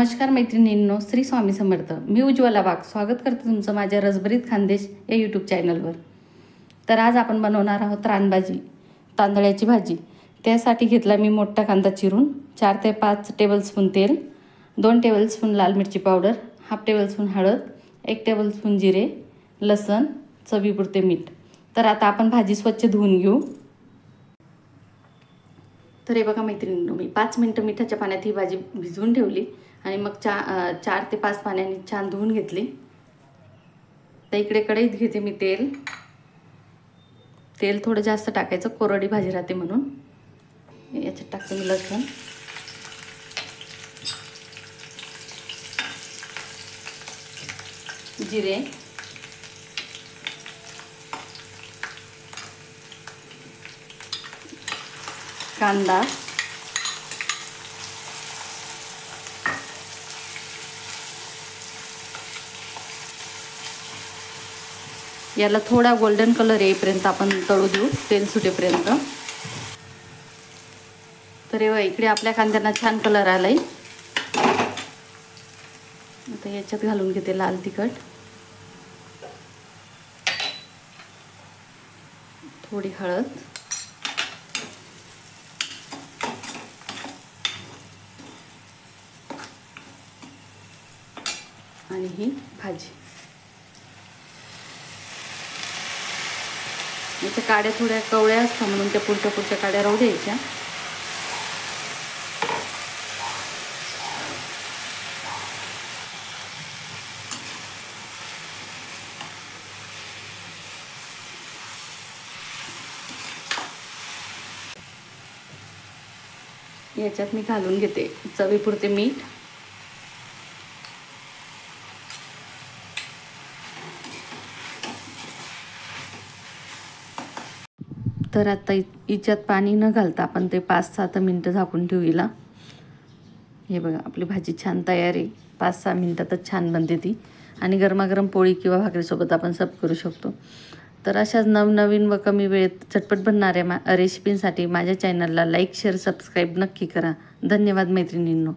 नमस्कार मैत्रिणींनो, श्री स्वामी समर्थ। मी उज्ज्वला वाघ स्वागत करते तुमचं माझ्या रसभरीत खानदेश या यूट्यूब चॅनलवर। तर आज आपण बनवणार आहोत रानभाजी, तांदळाची भाजी। त्यासाठी घेतला मी मोठा कांदा चिरून, 4 ते 5 टेबलस्पून तेल, 2 टेबलस्पून लाल मिरची पावडर, हाफ टेबलस्पून हळद, 1 टेबलस्पून जिरे, लसण, चवीपुरते मीठ। तर आता आपण भाजी स्वच्छ धुवून घेऊ। तर हे बघा मैत्रिणींनो, मी 5 मिनिटं मिठाच्या पाण्यात ही भाजी भिजवून ठेवली आणि मग 4 ते 5 पाण्याने छान धुवून घेतली। तर इकडे कढईत घेते मी तेल। तेल थोडं जास्त टाकायचं, कोरडी भाजी राहते म्हणून। याच्यात टाकते मी लसूण, जिरे, कांदा, याला थोडा गोल्डन कलर येईपर्यंत आपण तळू देऊ, तेल सुटेपर्यंत। तर इकडे आपल्या कांद्यांना छान कलर आलाय। आता याच्यात घालून घेते लाल तिखट, थोडी हळद, आणि ही भाजी। याच्या काड्या थोड्या कवळ्या असतात म्हणून त्या पुढच्या काड्या राहू द्यायच्या। याच्यात मी घालून घेते चवीपुरते मीठ, तर आता याच्यात पाणी न घालता आपण ते 5-7 मिनिटं झाकून ठेवू हिला। हे बघा आपली भाजी छान तयार आहे। 5-6 मिनिटातच छान बनते ती आणि गरमागरम पोळी किंवा भाकरीसोबत आपण सर्व करू शकतो। तर अशाच नवनवीन व कमी वेळेत झटपट बनणाऱ्या रेसिपींसाठी माझ्या चॅनलला लाईक, शेअर, सबस्क्राईब नक्की करा। धन्यवाद मैत्रिणींनो।